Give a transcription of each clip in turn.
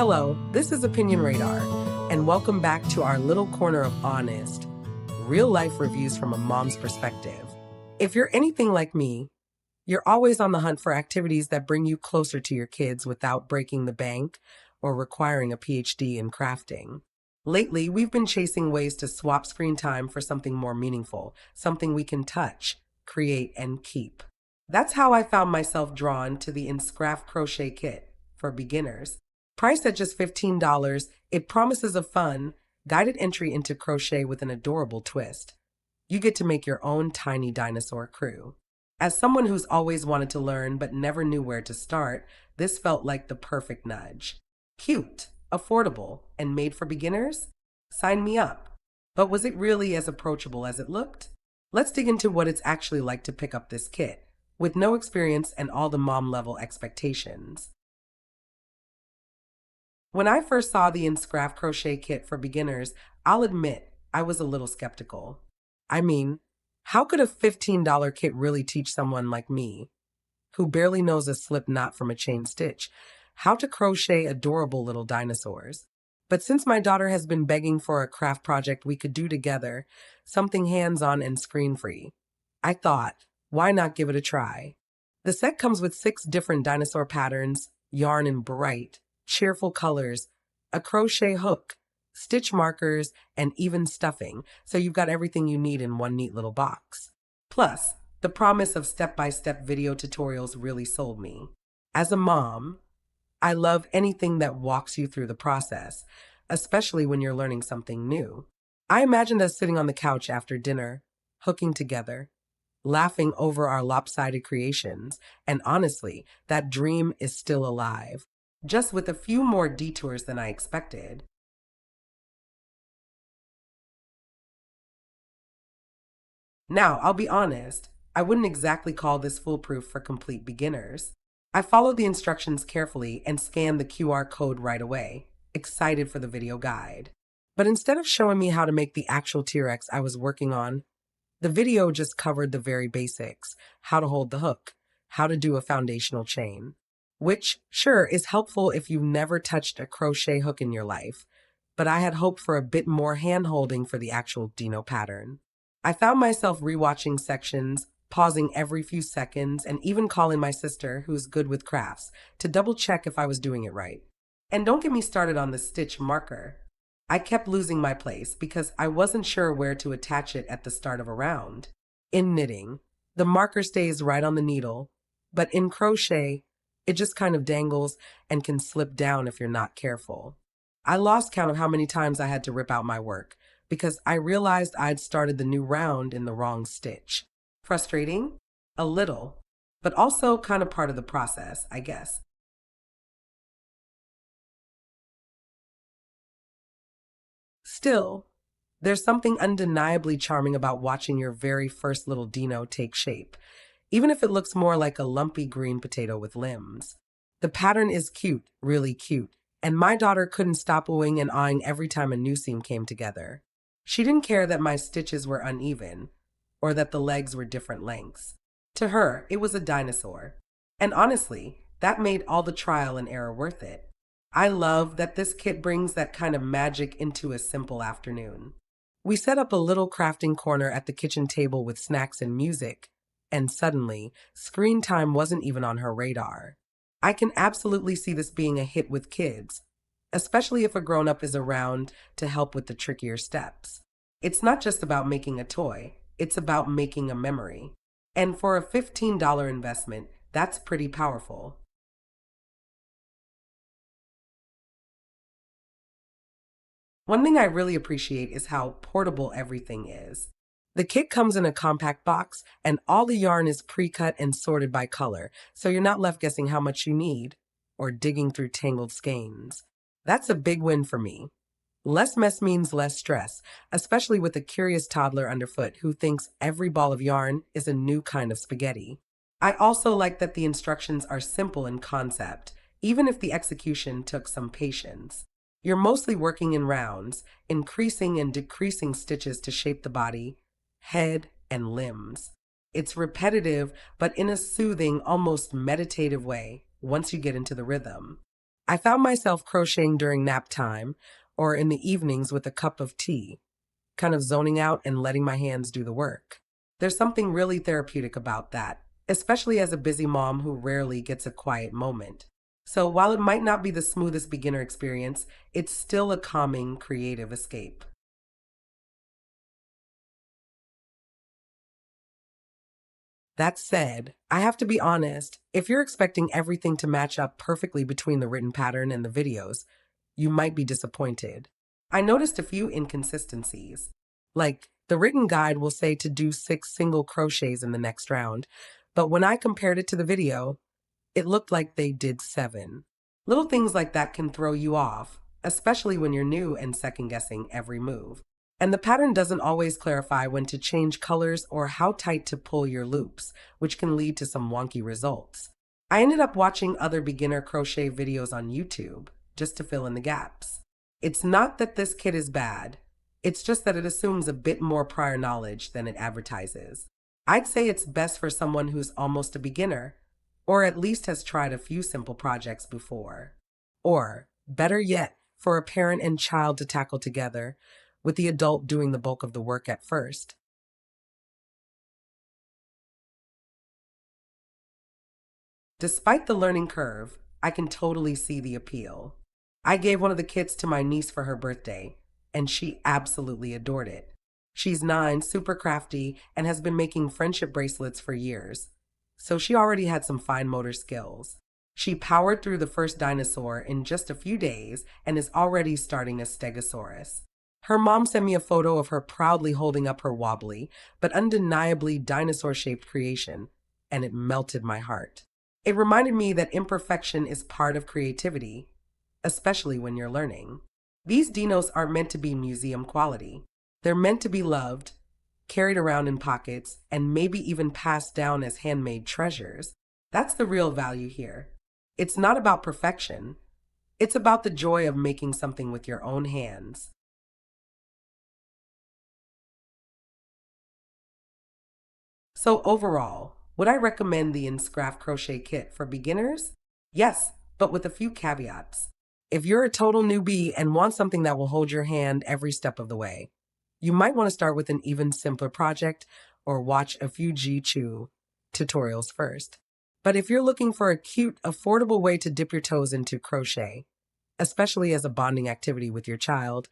Hello, this is Opinion Radar, and welcome back to our little corner of honest, real-life reviews from a mom's perspective. If you're anything like me, you're always on the hunt for activities that bring you closer to your kids without breaking the bank or requiring a PhD in crafting. Lately, we've been chasing ways to swap screen time for something more meaningful, something we can touch, create, and keep. That's how I found myself drawn to the INSCRAFT Crochet Kit for beginners. Priced at just $15, it promises a fun, guided entry into crochet with an adorable twist. You get to make your own tiny dinosaur crew. As someone who's always wanted to learn but never knew where to start, this felt like the perfect nudge. Cute, affordable, and made for beginners? Sign me up. But was it really as approachable as it looked? Let's dig into what it's actually like to pick up this kit, with no experience and all the mom-level expectations. When I first saw the INSCRAFT Crochet Kit for beginners, I'll admit I was a little skeptical. I mean, how could a $15 kit really teach someone like me, who barely knows a slip knot from a chain stitch, how to crochet adorable little dinosaurs? But since my daughter has been begging for a craft project we could do together, something hands-on and screen-free, I thought, why not give it a try? The set comes with 6 different dinosaur patterns, yarn in bright, cheerful colors, a crochet hook, stitch markers, and even stuffing, so you've got everything you need in one neat little box. Plus, the promise of step-by-step video tutorials really sold me. As a mom, I love anything that walks you through the process, especially when you're learning something new. I imagined us sitting on the couch after dinner, hooking together, laughing over our lopsided creations, and honestly, that dream is still alive, just with a few more detours than I expected. Now, I'll be honest, I wouldn't exactly call this foolproof for complete beginners. I followed the instructions carefully and scanned the QR code right away, excited for the video guide. But instead of showing me how to make the actual T-Rex I was working on, the video just covered the very basics: how to hold the hook, how to do a foundational chain, which, sure, is helpful if you've never touched a crochet hook in your life, but I had hoped for a bit more hand-holding for the actual Dino pattern. I found myself rewatching sections, pausing every few seconds, and even calling my sister, who's good with crafts, to double-check if I was doing it right. And don't get me started on the stitch marker. I kept losing my place because I wasn't sure where to attach it at the start of a round. In knitting, the marker stays right on the needle, but in crochet, it just kind of dangles and can slip down if you're not careful. I lost count of how many times I had to rip out my work because I realized I'd started the new round in the wrong stitch. Frustrating? A little, but also kind of part of the process, I guess. Still, there's something undeniably charming about watching your very first little Dino take shape, even if it looks more like a lumpy green potato with limbs. The pattern is cute, really cute, and my daughter couldn't stop oohing and awing every time a new seam came together. She didn't care that my stitches were uneven, or that the legs were different lengths. To her, it was a dinosaur. And honestly, that made all the trial and error worth it. I love that this kit brings that kind of magic into a simple afternoon. We set up a little crafting corner at the kitchen table with snacks and music, and suddenly, screen time wasn't even on her radar. I can absolutely see this being a hit with kids, especially if a grown-up is around to help with the trickier steps. It's not just about making a toy, it's about making a memory. And for a $15 investment, that's pretty powerful. One thing I really appreciate is how portable everything is. The kit comes in a compact box, and all the yarn is pre-cut and sorted by color, so you're not left guessing how much you need, or digging through tangled skeins. That's a big win for me. Less mess means less stress, especially with a curious toddler underfoot who thinks every ball of yarn is a new kind of spaghetti. I also like that the instructions are simple in concept, even if the execution took some patience. You're mostly working in rounds, increasing and decreasing stitches to shape the body, head, and limbs. It's repetitive, but in a soothing, almost meditative way once you get into the rhythm. I found myself crocheting during nap time or in the evenings with a cup of tea, kind of zoning out and letting my hands do the work. There's something really therapeutic about that, especially as a busy mom who rarely gets a quiet moment. So while it might not be the smoothest beginner experience, it's still a calming, creative escape. That said, I have to be honest, if you're expecting everything to match up perfectly between the written pattern and the videos, you might be disappointed. I noticed a few inconsistencies. Like, the written guide will say to do 6 single crochets in the next round, but when I compared it to the video, it looked like they did 7. Little things like that can throw you off, especially when you're new and second guessing every move. And the pattern doesn't always clarify when to change colors or how tight to pull your loops, which can lead to some wonky results. I ended up watching other beginner crochet videos on YouTube just to fill in the gaps. It's not that this kit is bad, it's just that it assumes a bit more prior knowledge than it advertises. I'd say it's best for someone who's almost a beginner, or at least has tried a few simple projects before. Or, better yet, for a parent and child to tackle together, with the adult doing the bulk of the work at first. Despite the learning curve, I can totally see the appeal. I gave one of the kits to my niece for her birthday, and she absolutely adored it. She's 9, super crafty, and has been making friendship bracelets for years, so she already had some fine motor skills. She powered through the first dinosaur in just a few days and is already starting a stegosaurus. Her mom sent me a photo of her proudly holding up her wobbly, but undeniably dinosaur-shaped creation, and it melted my heart. It reminded me that imperfection is part of creativity, especially when you're learning. These dinos aren't meant to be museum quality. They're meant to be loved, carried around in pockets, and maybe even passed down as handmade treasures. That's the real value here. It's not about perfection. It's about the joy of making something with your own hands. So overall, would I recommend the INSCRAFT Crochet Kit for beginners? Yes, but with a few caveats. If you're a total newbie and want something that will hold your hand every step of the way, you might want to start with an even simpler project or watch a few G2 tutorials first. But if you're looking for a cute, affordable way to dip your toes into crochet, especially as a bonding activity with your child,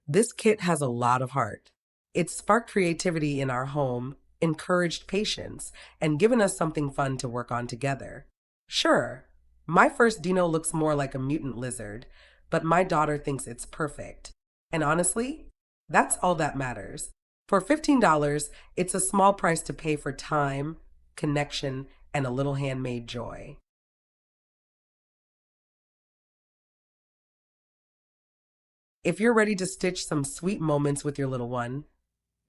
this kit has a lot of heart. It sparked creativity in our home, encouraged patience, and given us something fun to work on together. Sure, my first Dino looks more like a mutant lizard, but my daughter thinks it's perfect. And honestly, that's all that matters. For $15, it's a small price to pay for time, connection, and a little handmade joy. If you're ready to stitch some sweet moments with your little one,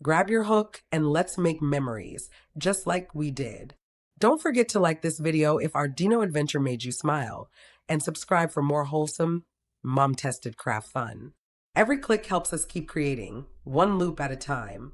grab your hook and let's make memories, just like we did. Don't forget to like this video if our Dino adventure made you smile, and subscribe for more wholesome, mom-tested craft fun. Every click helps us keep creating, one loop at a time.